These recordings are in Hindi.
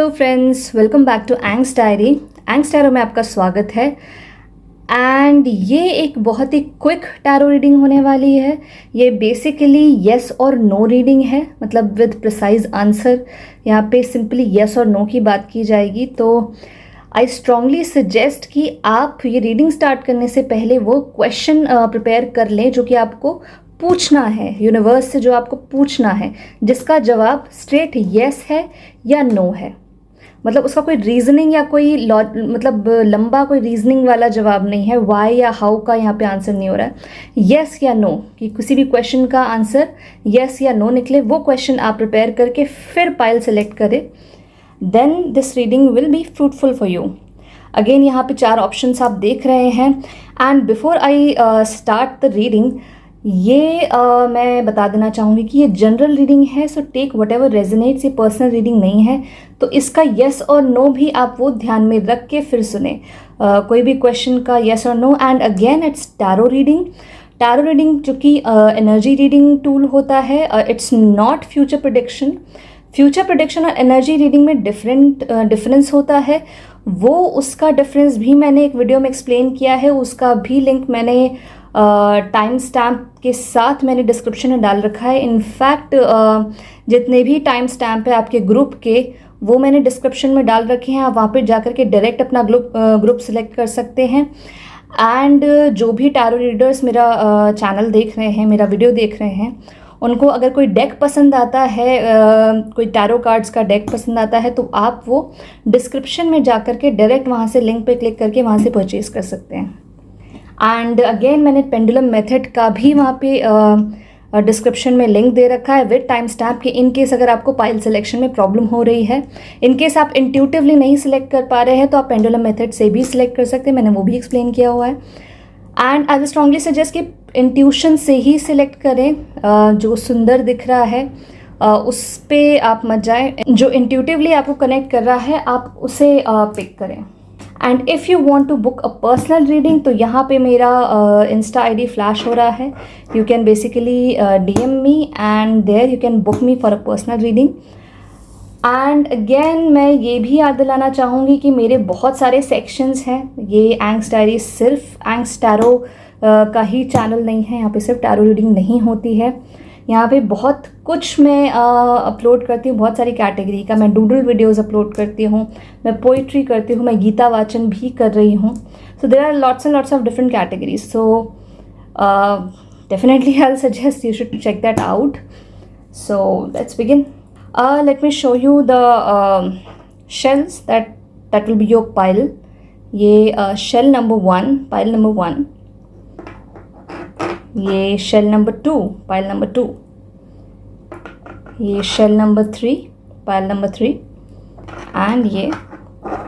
Hello friends, welcome back to Ang's diary. Ang's tarot में आपका स्वागत है। एंड ये एक बहुत ही क्विक टैरो रीडिंग होने वाली है। ये बेसिकली येस और नो रीडिंग है, मतलब विद प्रिसाइज आंसर। यहाँ पे सिंपली येस और नो की बात की जाएगी। तो आई स्ट्रांगली सजेस्ट कि आप ये रीडिंग स्टार्ट करने से पहले वो क्वेश्चन प्रिपेयर कर लें जो कि आपको पूछना है, यूनिवर्स से जो आपको पूछना है, जिसका जवाब स्ट्रेट येस है या नो है। मतलब उसका कोई रीजनिंग या कोई मतलब लंबा कोई रीजनिंग वाला जवाब नहीं है। वाई या हाउ का यहाँ पे आंसर नहीं हो रहा है। येस या नो, कि किसी भी क्वेश्चन का आंसर येस या नो निकले, वो क्वेश्चन आप प्रिपेयर करके फिर पाइल सेलेक्ट करें। Then this reading will be fruitful for you. Again यहाँ पे 4 ऑप्शंस आप देख रहे हैं। And before I start the reading, ये मैं बता देना चाहूँगी कि ये जनरल रीडिंग है, so take whatever resonates. ये पर्सनल रीडिंग नहीं है, तो इसका येस और नो भी आप वो ध्यान में रख के फिर सुने। कोई भी क्वेश्चन का येस और no. And again it's tarot reading. Tarot reading जो कि एनर्जी रीडिंग टूल होता है, it's not future prediction. Future prediction और एनर्जी रीडिंग में डिफरेंस होता है। वो उसका डिफरेंस भी मैंने एक वीडियो में एक्सप्लेन किया है, उसका भी लिंक मैंने टाइम स्टैम्प के साथ मैंने डिस्क्रिप्शन में डाल रखा है। इनफैक्ट जितने भी टाइम स्टैम्प है आपके ग्रुप के, वो मैंने डिस्क्रिप्शन में डाल रखे हैं। आप वहाँ पर जा कर के डायरेक्ट अपना ग्रुप सेलेक्ट कर सकते हैं। एंड जो भी टैरो रीडर्स मेरा चैनल देख रहे हैं, मेरा वीडियो देख रहे हैं, उनको अगर कोई डेक पसंद आता है, कोई टैरो कार्ड्स का डेक पसंद आता है, तो आप वो डिस्क्रिप्शन में जा कर के डायरेक्ट वहाँ से लिंक पे क्लिक करके वहाँ से परचेज़ कर सकते हैं। एंड अगेन मैंने पेंडुलम मेथड का भी वहाँ पे डिस्क्रिप्शन में लिंक दे रखा है विद टाइम स्टैम्प के। इन केस अगर आपको पाइल सिलेक्शन में प्रॉब्लम हो रही है, इन केस आप इंट्यूटिवली नहीं सिलेक्ट कर पा रहे हैं, तो आप पेंडुलम मेथड से भी सिलेक्ट कर सकते हैं। मैंने वो भी एक्सप्लेन किया हुआ है। And I will strongly suggest कि इंट्यूशन से ही सिलेक्ट करें। जो सुंदर दिख रहा है उस पे आप मत जाएं। जो इंट्यूटिवली आपको कनेक्ट कर रहा है आप उसे पिक करें। And if you want to book a personal reading, तो यहाँ पे मेरा इंस्टा आईडी फ्लैश हो रहा है। You can basically DM me and there you can book me for a personal reading. And again मैं ये भी याद दिलाना चाहूँगी कि मेरे बहुत सारे सेक्शंस हैं। ये एंग्स डायरी सिर्फ एंग्स टैरो का ही चैनल नहीं है। यहाँ पे सिर्फ टैरो रीडिंग नहीं होती है, यहाँ पे बहुत कुछ मैं अपलोड करती हूँ। बहुत सारी कैटेगरी का मैं डूडल वीडियोस अपलोड करती हूँ, मैं पोइट्री करती हूँ, मैं गीता वाचन भी कर रही हूँ। So there are lots and lots of different categories. So definitely I will suggest you should check that out. So let's begin. Let me show you the shells that will be your pile. ये शेल नंबर 1, पाइल नंबर 1। ये शेल नंबर 2, पाइल नंबर 2। ये shell number 3, pile number 3। And ये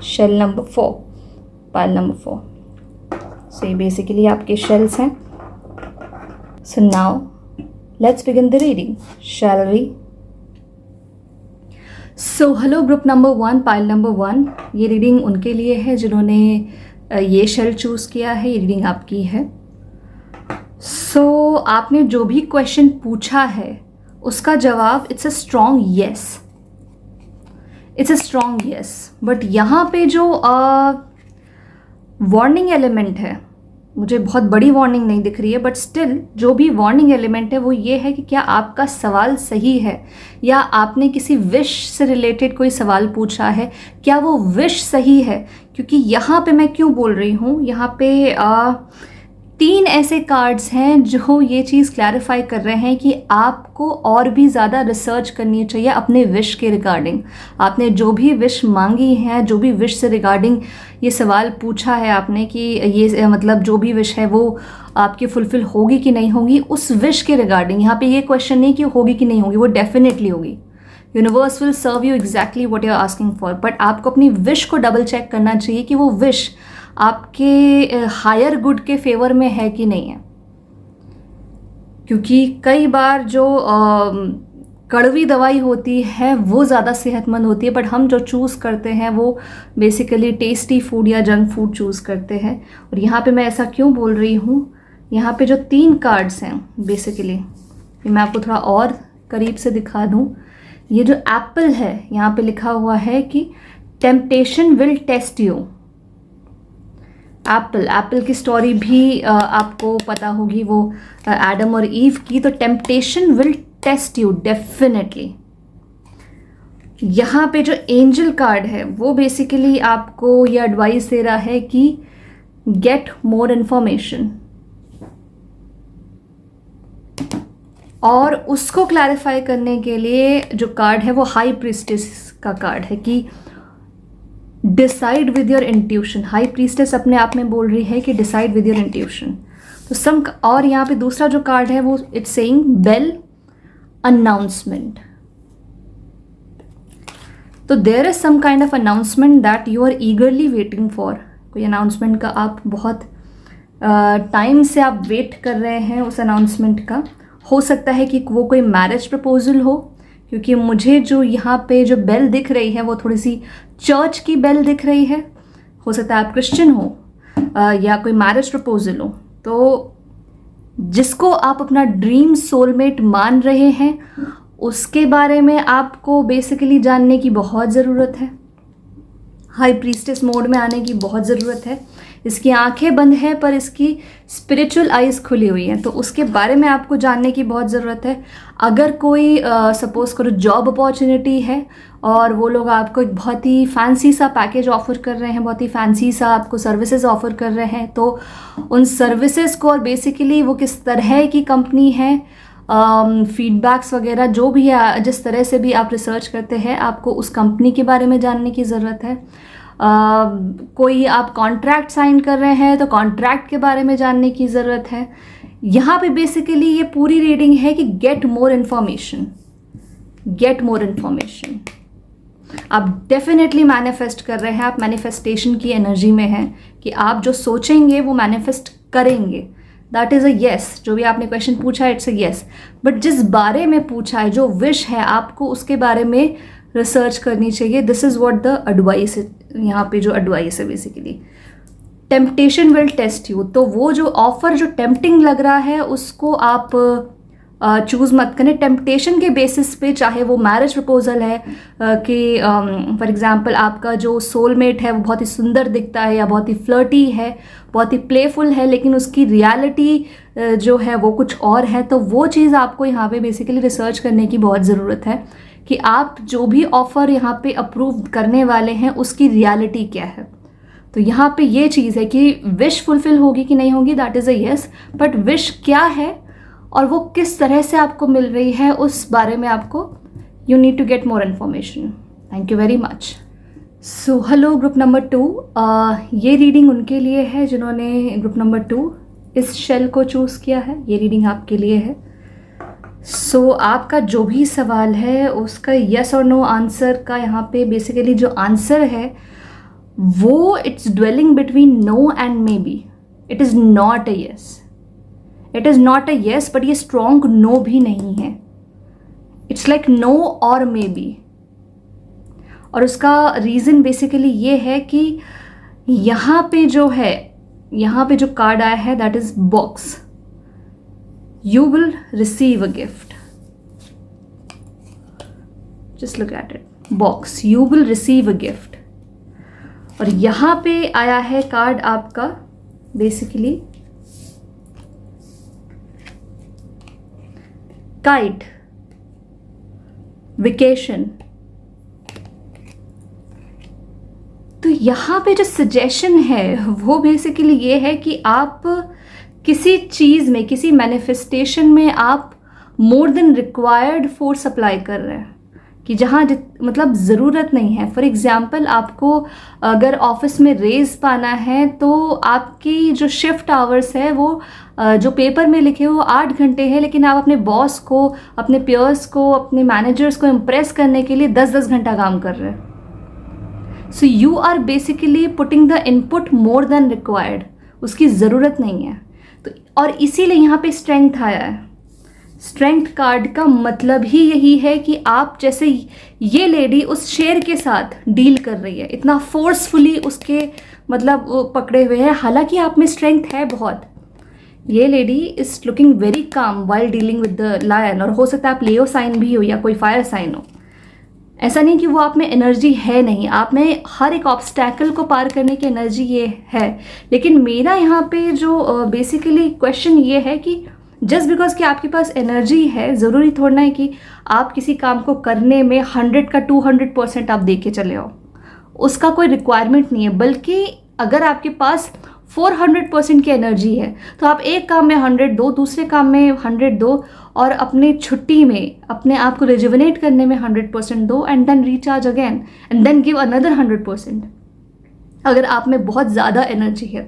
shell number 4, pile number 4। So ये बेसिकली आपके शेल्स हैं। So now let's begin the reading, shall we? So hello group number 1, pile number 1। ये रीडिंग उनके लिए है जिन्होंने ये शेल चूज़ किया है। ये रीडिंग आपकी है। सो आपने जो भी क्वेश्चन पूछा है उसका जवाब it's a strong yes, it's a strong yes. But यहाँ पे जो वार्निंग एलिमेंट है, मुझे बहुत बड़ी वार्निंग नहीं दिख रही है, बट स्टिल जो भी वार्निंग एलिमेंट है वो ये है कि क्या आपका सवाल सही है, या आपने किसी विश से रिलेटेड कोई सवाल पूछा है, क्या वो विश सही है। क्योंकि यहाँ पे मैं क्यों बोल रही हूँ, यहाँ पे 3 ऐसे कार्ड्स हैं जो ये चीज़ क्लैरिफाई कर रहे हैं कि आपको और भी ज़्यादा रिसर्च करनी चाहिए अपने विश के रिगार्डिंग। आपने जो भी विश मांगी है, जो भी विश से रिगार्डिंग ये सवाल पूछा है आपने कि ये मतलब जो भी विश है वो आपकी फुलफिल होगी कि नहीं होगी, उस विश के रिगार्डिंग यहाँ पे ये क्वेश्चन नहीं कि होगी कि नहीं होगी, वो डेफिनेटली होगी। Universe will serve you exactly what you are asking for. But आपको अपनी विश को डबल चेक करना चाहिए कि वो विश आपके हायर गुड के फेवर में है कि नहीं है। क्योंकि कई बार जो कड़वी दवाई होती है वो ज़्यादा सेहतमंद होती है, बट हम जो चूज़ करते हैं वो बेसिकली टेस्टी फूड या जंक फूड चूज़ करते हैं। और यहाँ पे मैं ऐसा क्यों बोल रही हूँ, यहाँ पे जो 3 कार्ड्स हैं बेसिकली, मैं आपको थोड़ा और करीब से दिखा दूँ। ये जो एप्पल है, यहाँ पे लिखा हुआ है कि temptation will test you. Apple की स्टोरी भी आपको पता होगी, वो एडम और ईव की। तो temptation will test you definitely. यहाँ पे जो एंजल कार्ड है वो बेसिकली आपको ये एडवाइस दे रहा है कि गेट मोर इन्फॉर्मेशन, और उसको क्लैरिफाई करने के लिए जो कार्ड है वो हाई प्रीस्टेस का कार्ड है कि decide with your intuition. High priestess अपने आप में बोल रही है कि डिसाइड विद योर इंट्यूशन। तो और यहाँ पे दूसरा जो कार्ड है वो इट्स सेइंग बेल अनाउंसमेंट। तो there is some kind of announcement that you are eagerly waiting for. कोई अनाउंसमेंट का आप बहुत टाइम से आप वेट कर रहे हैं उस अनाउंसमेंट का। हो सकता है कि वो कोई मैरिज प्रपोजल हो, क्योंकि मुझे जो यहाँ पे जो बेल दिख रही है वो थोड़ी सी चर्च की बेल दिख रही है। हो सकता है आप क्रिश्चियन हो या कोई मैरिज प्रपोजल हो। तो जिसको आप अपना ड्रीम सोलमेट मान रहे हैं उसके बारे में आपको बेसिकली जानने की बहुत ज़रूरत है। हाई प्रीस्टेस मोड में आने की बहुत ज़रूरत है। इसकी आंखें बंद हैं पर इसकी स्पिरिचुअल आइज़ खुली हुई हैं, तो उसके बारे में आपको जानने की बहुत ज़रूरत है। अगर कोई सपोज़ करो जॉब अपॉर्चुनिटी है और वो लोग आपको एक बहुत ही फैंसी सा पैकेज ऑफ़र कर रहे हैं, बहुत ही फैंसी सा आपको सर्विसेज ऑफ़र कर रहे हैं, तो उन सर्विसेज को और बेसिकली वो किस तरह की कंपनी है, फीडबैक्स वगैरह जो भी है, जिस तरह से भी आप रिसर्च करते हैं, आपको उस कंपनी के बारे में जानने की ज़रूरत है। कोई आप कॉन्ट्रैक्ट साइन कर रहे हैं तो कॉन्ट्रैक्ट के बारे में जानने की ज़रूरत है। यहाँ पे बेसिकली ये पूरी रीडिंग है कि gate more information, gate more information. आप डेफिनेटली मैनिफेस्ट कर रहे हैं, आप मैनिफेस्टेशन की एनर्जी में हैं कि आप जो सोचेंगे वो मैनिफेस्ट करेंगे। That is a yes. जो भी आपने क्वेश्चन पूछा है इट्स अ येस। बट जिस बारे में पूछा है, जो विश है, आपको उसके बारे में रिसर्च करनी चाहिए। This is what the advice, यहाँ पे जो एडवाइस है basically. Temptation will test you. तो वो जो ऑफ़र जो टेम्पटिंग लग रहा है उसको आप चूज़ मत करें। टेम्पटेशन के बेसिस पे, चाहे वो मैरिज प्रपोजल है कि फॉर एग्जांपल आपका जो सोलमेट है वो बहुत ही सुंदर दिखता है या बहुत ही फ्लर्टी है, बहुत ही प्लेफुल है, लेकिन उसकी रियलिटी जो है वो कुछ और है, तो वो चीज़ आपको यहाँ पे बेसिकली रिसर्च करने की बहुत ज़रूरत है कि आप जो भी ऑफ़र यहाँ पे अप्रूव करने वाले हैं उसकी रियलिटी क्या है। तो यहाँ पे ये चीज़ है कि विश फुलफिल होगी कि नहीं होगी, that is a yes. But wish क्या है और वो किस तरह से आपको मिल रही है उस बारे में आपको you need to get more information. Thank you very much. So hello group number 2, ये रीडिंग उनके लिए है जिन्होंने ग्रुप नंबर 2 इस शेल को चूज़ किया है। ये रीडिंग आपके लिए है। सो आपका जो भी सवाल है उसका यस और नो आंसर का यहाँ पे बेसिकली जो आंसर है वो it's dwelling between no and maybe. It is not a yes, it is not a yes, but ये स्ट्रॉन्ग नो भी नहीं है। इट्स लाइक नो और मे बी। और उसका रीज़न बेसिकली ये है कि यहाँ पे जो है, यहाँ पे जो कार्ड आया है that is box. You will receive a gift. Just look at it. Box. You will receive a gift. और यहाँ पे आया है कार्ड आपका बेसिकली काइट, वेकेशन। तो यहाँ पे जो सजेशन है वो बेसिकली ये है कि आप किसी चीज़ में, किसी मैनिफेस्टेशन में आप मोर देन रिक्वायर्ड फोर्स अप्लाई कर रहे हैं कि जहाँ मतलब ज़रूरत नहीं है। फॉर एग्ज़ाम्पल आपको अगर ऑफिस में रेज़ पाना है तो आपकी जो शिफ्ट आवर्स है वो जो पेपर में लिखे वो 8 घंटे है, लेकिन आप अपने बॉस को, अपने पेयर्स को, अपने मैनेजर्स को इम्प्रेस करने के लिए 10-10 घंटा काम कर रहे हैं। So you are basically putting the input more than required. उसकी ज़रूरत नहीं है। तो और इसीलिए यहाँ पे स्ट्रेंथ आया है। स्ट्रेंथ कार्ड का मतलब ही यही है कि आप जैसे ये लेडी उस शेर के साथ डील कर रही है, इतना फोर्सफुली उसके मतलब पकड़े हुए है, हालांकि आप में स्ट्रेंथ है बहुत। ये lady is looking very calm while dealing with the lion. और हो सकता है आप लियो साइन भी हो या कोई फायर साइन हो। ऐसा नहीं कि वो आप में एनर्जी है नहीं, आप में हर एक ऑब्स्टैकल को पार करने की एनर्जी ये है। लेकिन मेरा यहाँ पे जो बेसिकली क्वेश्चन ये है कि जस्ट बिकॉज कि आपके पास एनर्जी है, ज़रूरी थोड़ा है कि आप किसी काम को करने में 100 का 200% आप दे के चले आओ। उसका कोई रिक्वायरमेंट नहीं है, बल्कि अगर आपके पास 400% की एनर्जी है तो आप एक काम में 100 दो, दूसरे काम में 100 दो, और अपने छुट्टी में अपने आप को रिजुविनेट करने में 100% दो, and then recharge again and then give another 100%, अगर आप में बहुत ज़्यादा एनर्जी है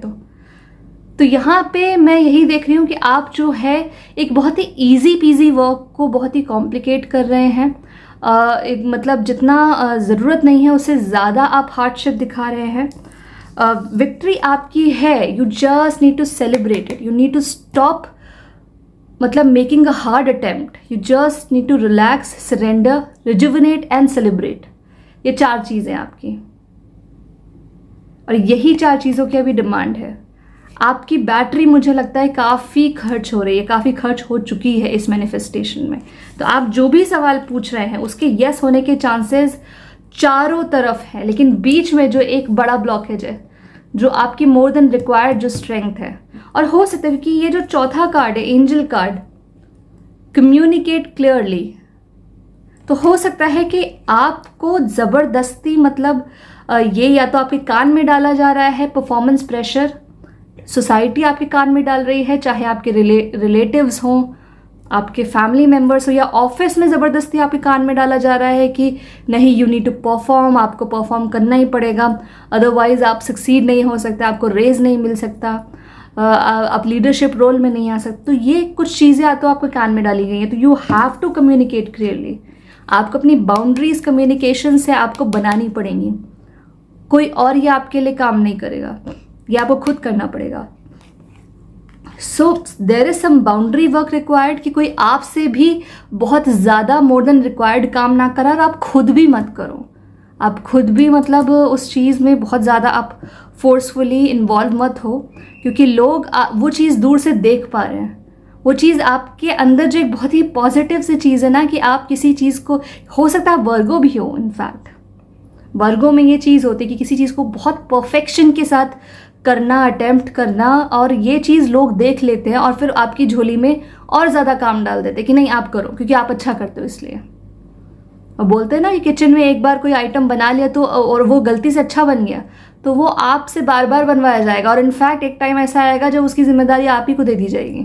तो यहाँ पे मैं यही देख रही हूँ कि आप जो है एक बहुत ही इजी पीजी वर्क को बहुत ही कॉम्प्लिकेट कर रहे हैं। एक मतलब जितना ज़रूरत नहीं है उससे ज़्यादा आप हार्डशिप दिखा रहे हैं। विक्ट्री आपकी है, you just need to celebrate it, you need to stop मतलब making a hard attempt, you just need to relax, surrender, rejuvenate and celebrate. ये 4 चीज़ें आपकी, और यही 4 चीज़ों की अभी डिमांड है। आपकी बैटरी मुझे लगता है काफ़ी खर्च हो रही है, काफ़ी खर्च हो चुकी है इस मैनिफेस्टेशन में। तो आप जो भी सवाल पूछ रहे हैं उसके यस होने के चांसेस चारों तरफ है, लेकिन बीच में जो एक बड़ा ब्लॉकेज है, जो आपकी मोर देन रिक्वायर्ड जो स्ट्रेंथ है, और हो सकता है कि ये जो चौथा कार्ड है, एंजल कार्ड, कम्युनिकेट क्लियरली, तो हो सकता है कि आपको ज़बरदस्ती मतलब ये या तो आपके कान में डाला जा रहा है, परफॉर्मेंस प्रेशर सोसाइटी आपके कान में डाल रही है, चाहे आपके रिलेटिव्स हों, आपके फैमिली मेम्बर्स हो, या ऑफिस में ज़बरदस्ती आपके कान में डाला जा रहा है कि नहीं, यू नीड टू परफॉर्म, आपको परफॉर्म करना ही पड़ेगा, अदरवाइज आप सक्सीड नहीं हो सकते, आपको रेज नहीं मिल सकता, आप लीडरशिप रोल में नहीं आ सकते। तो ये कुछ चीज़ें या तो आपके कान में डाली गई हैं, तो you have to communicate clearly. आपको अपनी बाउंड्रीज कम्युनिकेशन से आपको बनानी पड़ेंगी, कोई और ये आपके लिए काम नहीं करेगा, ये आपको खुद करना पड़ेगा। So there is some boundary work required कि कोई आपसे भी बहुत ज़्यादा मोर देन रिक्वायर्ड काम ना करा, और आप खुद भी मत करो, आप खुद भी मतलब उस चीज़ में बहुत ज़्यादा आप फोर्सफुली इन्वॉल्व मत हो, क्योंकि लोग वो चीज़ दूर से देख पा रहे हैं। वो चीज़ आपके अंदर जो एक बहुत ही पॉजिटिव सी चीज़ है ना, कि आप किसी चीज़ को, हो सकता है वर्गो भी हो, इनफैक्ट वर्गो में ये चीज़ होती है कि किसी चीज़ को बहुत परफेक्शन के साथ करना, अटेम्प्ट करना, और ये चीज़ लोग देख लेते हैं और फिर आपकी झोली में और ज़्यादा काम डाल देते हैं कि नहीं आप करो, क्योंकि आप अच्छा करते हो इसलिए। और बोलते हैं ना कि किचन में एक बार कोई आइटम बना लिया तो, और वो गलती से अच्छा बन गया, तो वो आपसे बार बार बनवाया जाएगा, और इनफैक्ट एक टाइम ऐसा आएगा जब उसकी जिम्मेदारी आप ही को दे दी जाएगी।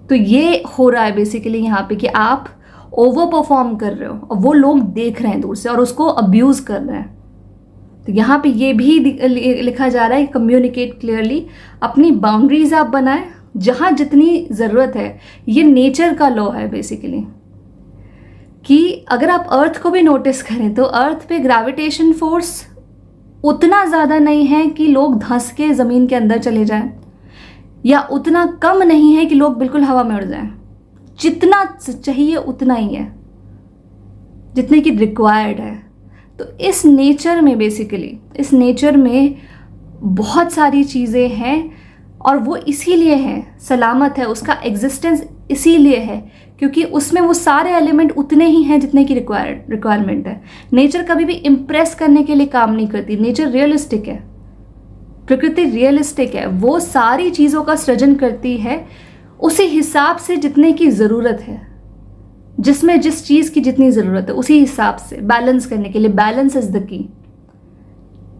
तो ये हो रहा है बेसिकली यहाँ पे कि आप ओवर परफॉर्म कर रहे हो और वो लोग देख रहे हैं दूर से और उसको अब्यूज़ कर रहे हैं। तो यहाँ पे ये भी लिखा जा रहा है, कम्युनिकेट क्लियरली, अपनी बाउंड्रीज आप बनाएं जहाँ जितनी ज़रूरत है। ये नेचर का लॉ है बेसिकली, कि अगर आप अर्थ को भी नोटिस करें तो अर्थ पे ग्रेविटेशन फोर्स उतना ज़्यादा नहीं है कि लोग धंस के ज़मीन के अंदर चले जाएं, या उतना कम नहीं है कि लोग बिल्कुल हवा में उड़ जाएं। जितना चाहिए उतना ही है, जितने की रिक्वायर्ड है। तो इस नेचर में बेसिकली, इस नेचर में बहुत सारी चीज़ें हैं, और वो इसीलिए है, सलामत है, उसका एग्जिस्टेंस इसीलिए है क्योंकि उसमें वो सारे एलिमेंट उतने ही हैं जितने की रिक्वायरमेंट है। नेचर कभी भी इम्प्रेस करने के लिए काम नहीं करती, नेचर रियलिस्टिक है, प्रकृति रियलिस्टिक है, वो सारी चीज़ों का सृजन करती है उसी हिसाब से जितने की ज़रूरत है, जिसमें जिस चीज़ की जितनी ज़रूरत है उसी हिसाब से बैलेंस करने के लिए। बैलेंस इज द की,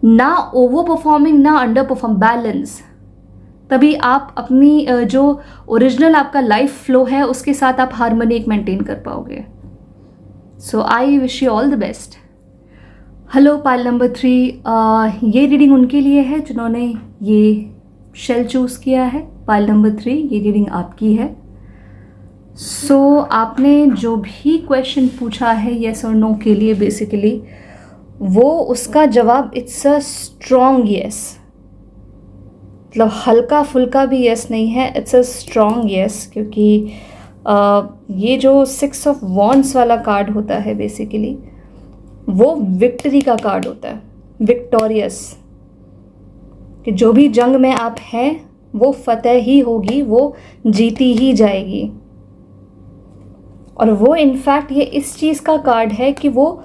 ना ओवर परफॉर्मिंग ना अंडर परफॉर्म, बैलेंस। तभी आप अपनी जो ओरिजिनल आपका लाइफ फ्लो है उसके साथ आप हार्मनी एक मेंटेन कर पाओगे। So I wish you all the best. Hello pile number 3, ये रीडिंग उनके लिए है जिन्होंने ये शेल चूज़ किया है। पाइल नंबर 3, ये रीडिंग आपकी है। सो आपने जो भी क्वेश्चन पूछा है येस और नो के लिए, बेसिकली वो उसका जवाब इट्स अ स्ट्रॉन्ग येस, मतलब हल्का फुल्का भी येस नहीं है, इट्स अ स्ट्रॉन्ग येस। क्योंकि ये जो 6 ऑफ वॉन्ड्स वाला कार्ड होता है बेसिकली, वो विक्ट्री का कार्ड होता है, विक्टोरियस, कि जो भी जंग में आप हैं वो फतेह ही होगी, वो जीती ही जाएगी। और वो इनफैक्ट ये इस चीज़ का कार्ड है कि वो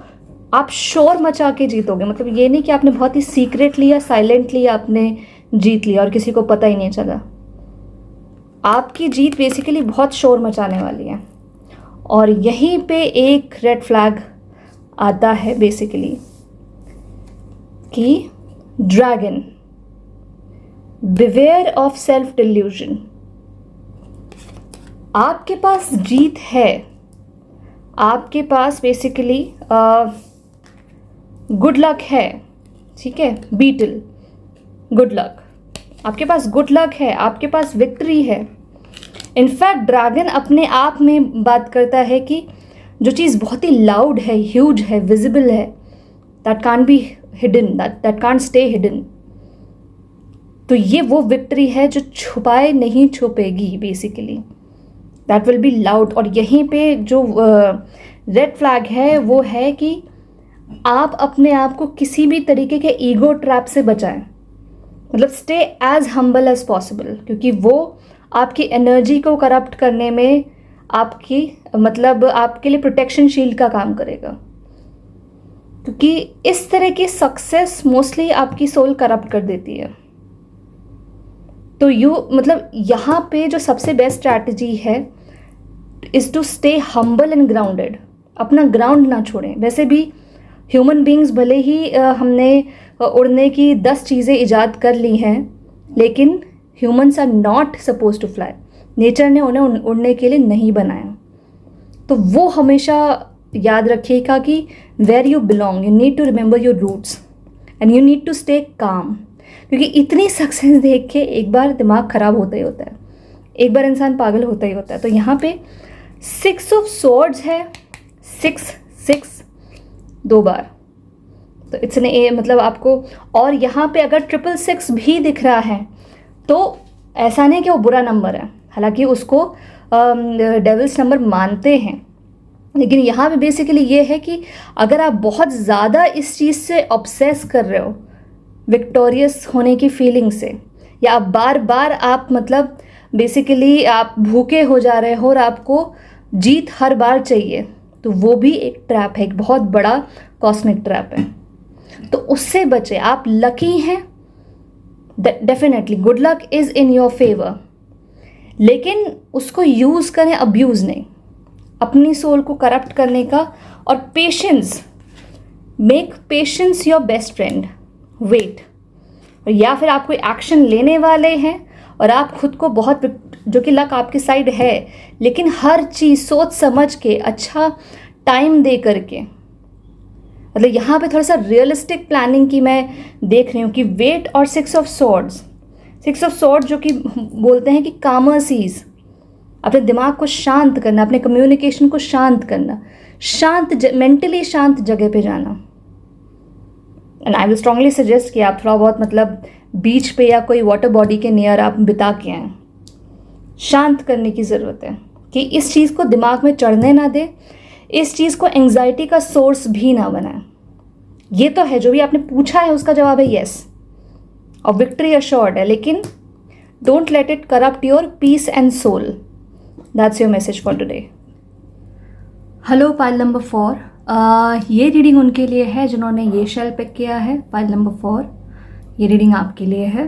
आप शोर मचा के जीतोगे। मतलब ये नहीं कि आपने बहुत ही सीक्रेटली या साइलेंटली आपने जीत लिया और किसी को पता ही नहीं चला। आपकी जीत बेसिकली बहुत शोर मचाने वाली है। और यहीं पे एक रेड फ्लैग आता है बेसिकली कि dragon, beware of self delusion. आपके पास जीत है, आपके पास बेसिकली गुड लक है, ठीक है। बीटल, गुड लक, आपके पास गुड लक है, आपके पास विक्ट्री है। इनफैक्ट ड्रैगन अपने आप में बात करता है कि जो चीज़ बहुत ही लाउड है, ह्यूज है, विजिबल है, that can't be hidden, that can't stay hidden. तो ये वो विक्ट्री है जो छुपाए नहीं छुपेगी basically, that will be loud. और यहीं पे जो रेड फ्लैग है वो है कि आप अपने आप को किसी भी तरीके के ईगो ट्रैप से बचाएं। मतलब stay as humble as possible, क्योंकि वो आपकी एनर्जी को करप्ट करने में आपकी मतलब आपके लिए प्रोटेक्शन शील्ड का काम करेगा। क्योंकि इस तरह की सक्सेस मोस्टली आपकी सोल करप्ट कर देती है। तो मतलब यहाँ पे जो सबसे बेस्ट स्ट्रैटेजी है is to stay humble and grounded. अपना ग्राउंड ना छोड़ें। वैसे भी ह्यूमन बींग्स भले ही हमने उड़ने की 10 चीज़ें ईजाद कर ली हैं, लेकिन humans are not suppose to fly. Nature ने उन्हें उड़ने के लिए नहीं बनाया। तो वो हमेशा याद रखिएगा कि where you belong, you need to remember your roots and you need to stay calm. क्योंकि इतनी सक्सेस देख के एक बार दिमाग ख़राब होता ही होता है, एक बार इंसान पागल होता ही होता है। तो यहाँ पे 6 ऑफ स्वॉर्ड्स है, 6 2 बार, तो इट्स एन मतलब आपको। और यहाँ पे अगर 666 भी दिख रहा है तो ऐसा नहीं कि वो बुरा नंबर है, हालांकि उसको डेविल्स नंबर मानते हैं, लेकिन यहाँ पे बेसिकली ये है कि अगर आप बहुत ज़्यादा इस चीज़ से ऑब्सेस कर रहे हो, विक्टोरियस होने की फीलिंग से, या आप बार बार आप मतलब बेसिकली आप भूखे हो जा रहे हो और आपको जीत हर बार चाहिए, तो वो भी एक ट्रैप है, एक बहुत बड़ा कॉस्मिक ट्रैप है। तो उससे बचे। आप लकी हैं, definitely good luck is in your favour, लेकिन उसको यूज़ करें, अब्यूज़ नहीं, अपनी सोल को करप्ट करने का। और patience, make patience your best friend. Wait, या फिर आप कोई एक्शन लेने वाले हैं और आप खुद को बहुत, जो कि लक आपकी साइड है, लेकिन हर चीज़ सोच समझ के, अच्छा टाइम दे करके, मतलब यहाँ पे थोड़ा सा रियलिस्टिक प्लानिंग की मैं देख रही हूँ कि वेट और 6 ऑफ स्वॉर्ड्स जो कि बोलते हैं कि कामर सीज, अपने दिमाग को शांत करना, अपने कम्युनिकेशन को शांत करना, मेंटली शांत जगह पे जाना। And I will strongly suggest कि आप थोड़ा बहुत मतलब बीच पे या कोई वाटर बॉडी के नियर आप बिता के आएँ। शांत करने की ज़रूरत है कि इस चीज़ को दिमाग में चढ़ने ना दे, इस चीज़ को एंग्जाइटी का सोर्स भी ना बनाए। ये तो है, जो भी आपने पूछा है उसका जवाब है येस, और विक्ट्री अश्योर्ड है, लेकिन don't let it corrupt your peace and soul. That's your message for today. Hello pile number 4, ये रीडिंग उनके लिए है जिन्होंने ये शेल पिक किया है। पाइल नंबर 4, ये रीडिंग आपके लिए है।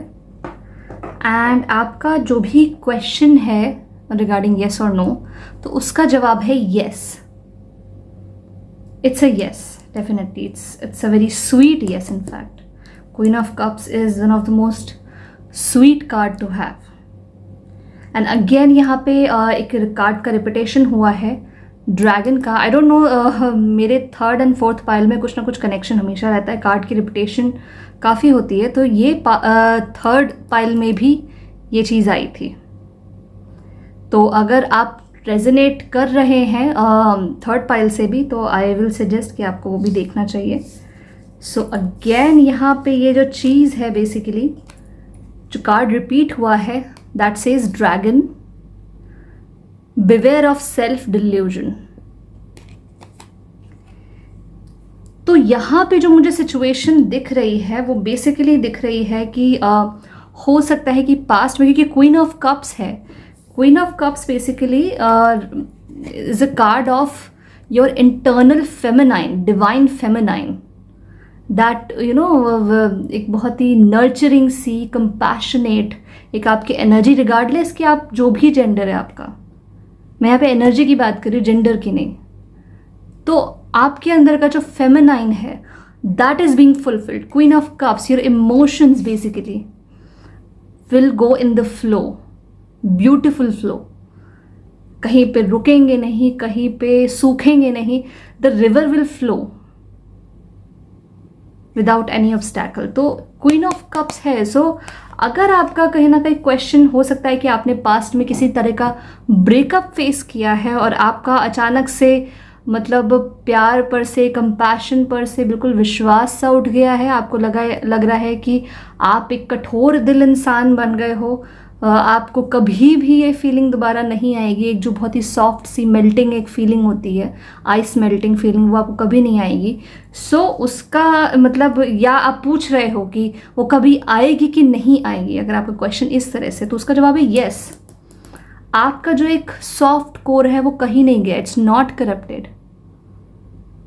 एंड आपका जो भी क्वेश्चन है रिगार्डिंग येस और नो, तो उसका जवाब है yes. It's a yes, definitely. It's a very sweet yes, in fact. Queen of Cups is one of the most sweet card to have. And again यहाँ पे एक कार्ड का रिपीटेशन हुआ है, ड्रैगन का। आई डोंट नो, मेरे 3rd and 4th पाइल में कुछ ना कुछ कनेक्शन हमेशा रहता है, कार्ड की रिपीटेशन काफ़ी होती है। तो ये 3rd पाइल में भी ये चीज़ आई थी। तो अगर आप रेजोनेट कर रहे हैं 3rd पाइल से भी, तो आई विल सजेस्ट कि आपको वो भी देखना चाहिए। सो अगेन यहाँ पे ये जो चीज़ है बेसिकली, जो कार्ड रिपीट हुआ है, that says dragon, beware of self delusion. तो यहाँ पे जो मुझे सिचुएशन दिख रही है वो बेसिकली दिख रही है कि हो सकता है कि पास्ट में, क्योंकि क्वीन ऑफ कप्स है, queen of cups basically is a card of your internal feminine, divine feminine, that you know एक बहुत ही नर्चरिंग सी, कंपैशनेट एक आपकी एनर्जी, रिगार्डलेस कि आप जो भी जेंडर है आपका, मैं यहाँ पे एनर्जी की बात कर रही हूँ, जेंडर की नहीं। तो आपके अंदर का जो फेमिनाइन है that is being fulfilled. Queen of cups, your emotions basically will go in the flow, beautiful flow, कहीं पे रुकेंगे नहीं, कहीं पे सूखेंगे नहीं, the river will flow without any obstacle. तो क्वीन ऑफ कप्स है। सो अगर आपका कहीं ना कहीं क्वेश्चन हो सकता है कि आपने पास्ट में किसी तरह का ब्रेकअप फेस किया है और आपका अचानक से मतलब प्यार पर से, कंपैशन पर से बिल्कुल विश्वास सा उठ गया है, आपको लग रहा है कि आप एक कठोर दिल इंसान बन गए हो, आपको कभी भी ये फीलिंग दोबारा नहीं आएगी, एक जो बहुत ही सॉफ्ट सी मेल्टिंग एक फीलिंग होती है, आइस मेल्टिंग फीलिंग, वो आपको कभी नहीं आएगी। सो उसका मतलब, या आप पूछ रहे हो कि वो कभी आएगी कि नहीं आएगी, अगर आपका क्वेश्चन इस तरह से, तो उसका जवाब है येस। आपका जो एक सॉफ्ट कोर है वो कहीं नहीं गया, इट्स नॉट करप्टेड।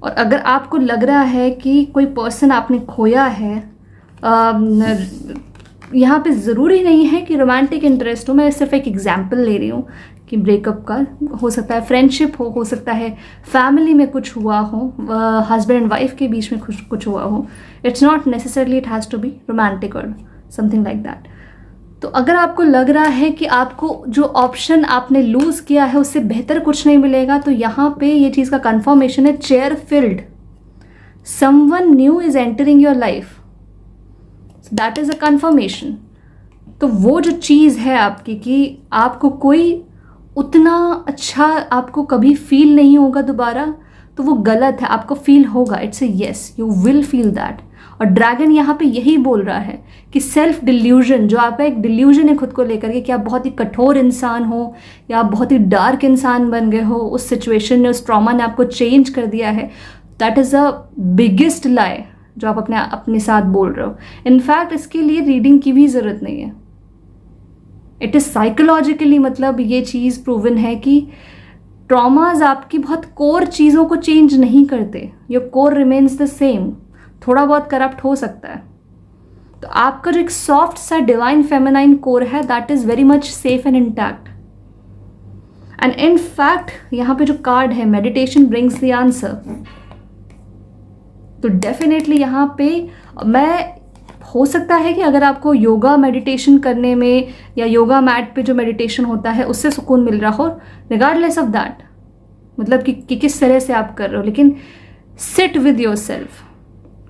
और अगर आपको लग रहा है कि कोई पर्सन आपने खोया है, यहाँ पे ज़रूरी नहीं है कि रोमांटिक इंटरेस्ट हो, मैं सिर्फ एक एग्जांपल ले रही हूँ कि ब्रेकअप का हो सकता है, फ्रेंडशिप हो सकता है फैमिली में कुछ हुआ हो, हस्बैंड एंड वाइफ के बीच में कुछ हुआ हो। It's not necessarily it has to be romantic और समथिंग लाइक दैट। तो अगर आपको लग रहा है कि आपको जो ऑप्शन आपने लूज़ किया है उससे बेहतर कुछ नहीं मिलेगा, तो यहाँ पे ये चीज़ का कन्फर्मेशन है, chair field, someone new is entering your life, that is a conformation. तो वो जो चीज़ है आपकी कि आपको कोई उतना अच्छा आपको कभी फील नहीं होगा दोबारा, तो वो गलत है, आपको फील होगा, it's a yes, you will feel that. और ड्रैगन यहाँ पे यही बोल रहा है कि सेल्फ डिल्यूजन, जो आपका एक डिल्यूजन है खुद को लेकर के कि आप बहुत ही कठोर इंसान हो या आप बहुत ही डार्क इंसान बन गए हो, उस सिचुएशन ने, उस ट्रॉमा ने आपको चेंज कर दिया है, दैट इज़ अ बिगेस्ट लाई जो आप अपने साथ बोल रहे हो। इनफैक्ट इसके लिए रीडिंग की भी ज़रूरत नहीं है, इट इज़ साइकोलॉजिकली, मतलब ये चीज़ प्रूवन है कि ट्रॉमाज आपकी बहुत कोर चीज़ों को चेंज नहीं करते, your core remains the same, थोड़ा बहुत करप्ट हो सकता है। तो आपका जो एक सॉफ्ट सा डिवाइन फेमिनाइन कोर है that is very much safe and intact. And in fact यहाँ पे जो कार्ड है, मेडिटेशन ब्रिंग्स द आंसर। तो डेफिनेटली यहाँ पे मैं, हो सकता है कि अगर आपको योगा मेडिटेशन करने में या योगा मैट पे जो मेडिटेशन होता है उससे सुकून मिल रहा हो, रिगार्डलेस ऑफ दैट, मतलब कि किस तरह से आप कर रहे हो, लेकिन सिट विद योर सेल्फ।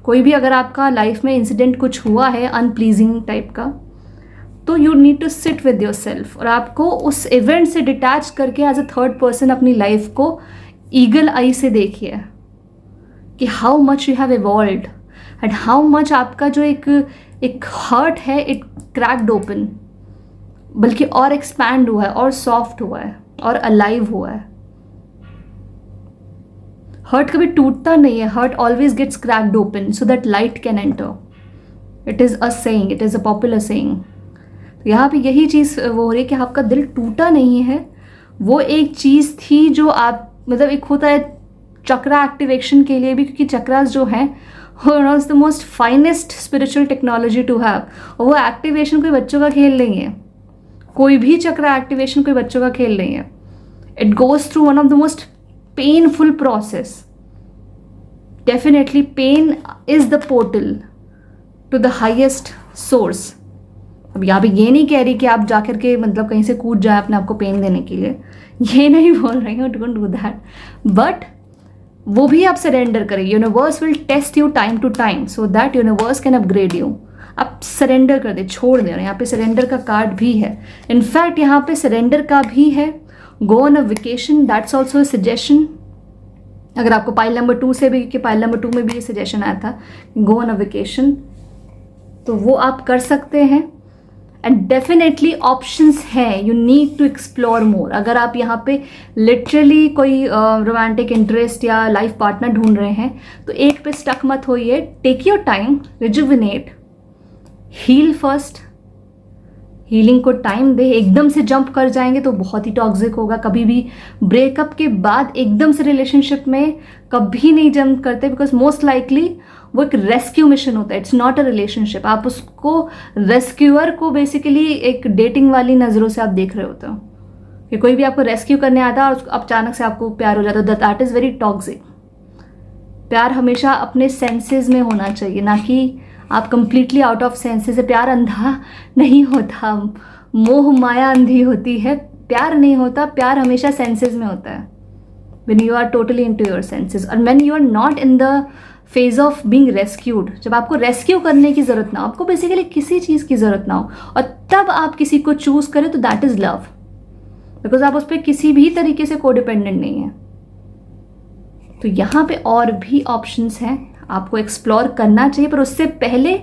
कोई भी अगर आपका लाइफ में इंसिडेंट कुछ हुआ है अनप्लीजिंग टाइप का, तो you need to sit with yourself, और आपको उस इवेंट से डिटैच करके एज अ थर्ड पर्सन अपनी लाइफ को ईगल आई से देखिए कि how much you have evolved and how much आपका जो एक हार्ट है इट क्रैक्ड ओपन, बल्कि और एक्सपैंड हुआ है और सॉफ्ट हुआ है और अलाइव हुआ है। हर्ट कभी टूटता नहीं है, heart always gets cracked open so that light can enter. It is a saying, it is a popular saying. तो यहाँ पे यही चीज़ वो हो रही है कि आपका दिल टूटा नहीं है, वो एक चीज़ थी जो आप, मतलब एक होता है चक्रा एक्टिवेशन के लिए भी, क्योंकि चक्रास जो हैं one of the most finest spiritual technology to have, और वो एक्टिवेशन कोई बच्चों का खेल नहीं है, कोई भी चक्रा एक्टिवेशन कोई बच्चों का खेल नहीं है। It goes through one of the most painful process. Definitely pain is the portal to the highest source. अब यहाँ पे ये नहीं कह रही कि आप जाकर के मतलब कहीं से कूद जाए अपने आपको पेन देने के लिए, ये नहीं बोल रही हूँ, डोंट डू दैट, बट वो भी आप सरेंडर करें। Universe will test you time to time so that universe can upgrade you. आप सरेंडर कर दे, छोड़ दें। यहाँ पे सरेंडर का कार्ड भी है, इनफैक्ट यहाँ पे सरेंडर का भी है। Go on a vacation, that's also a suggestion. अगर आपको पाइल नंबर 2 से भी, कि पाइल नंबर 2 में भी ये सजेशन आया था, गो ऑन अ वेकेशन, तो वो आप कर सकते हैं। एंड डेफिनेटली ऑप्शंस हैं, you need to explore more. अगर आप यहाँ पे लिटरली कोई रोमांटिक इंटरेस्ट या लाइफ पार्टनर ढूंढ रहे हैं, तो एक पे स्टक मत होइए, take your time, rejuvenate, heal first, healing को टाइम दे। एकदम से जंप कर जाएंगे तो बहुत ही टॉक्सिक होगा। कभी भी ब्रेकअप के बाद एकदम से रिलेशनशिप में कभी नहीं जंप करते, बिकॉज मोस्ट लाइकली वो एक रेस्क्यू मिशन होता है, इट्स नॉट अ रिलेशनशिप। आप उसको रेस्क्यूअर को बेसिकली एक डेटिंग वाली नज़रों से आप देख रहे होते हो कि कोई भी आपको रेस्क्यू करने आता है और अचानक से आपको प्यार हो जाता है, दैट इज़ वेरी टॉक्सिक। प्यार हमेशा अपने सेंसेस में होना चाहिए, ना कि आप कंप्लीटली आउट ऑफ सेंसेस है। प्यार अंधा नहीं होता, मोह माया अंधी होती है, प्यार नहीं होता। प्यार हमेशा सेंसेस में होता है, when you are totally into your senses, और when you are not in the phase of being rescued, जब आपको रेस्क्यू करने की ज़रूरत ना हो, आपको बेसिकली किसी चीज़ की ज़रूरत ना हो, और तब आप किसी को चूज़ करें, तो दैट इज़ लव, बिकॉज आप उस पर किसी भी तरीके से कोडिपेंडेंट नहीं है। तो यहाँ पे और भी ऑप्शंस हैं, आपको एक्सप्लोर करना चाहिए। पर उससे पहले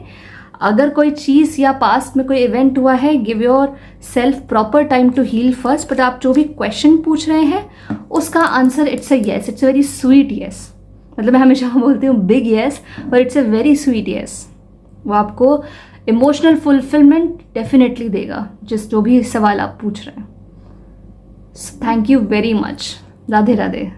अगर कोई चीज़ या पास्ट में कोई इवेंट हुआ है, give yourself proper time to heal first. But आप जो भी क्वेश्चन पूछ रहे हैं उसका answer it's a yes, it's a very sweet yes. मतलब मैं हमेशा बोलती हूँ big yes, but it's a very sweet yes. वो आपको इमोशनल फुलफिलमेंट डेफिनेटली देगा, जो भी सवाल आप पूछ रहे हैं। Thank you very much. Radhe Radhe.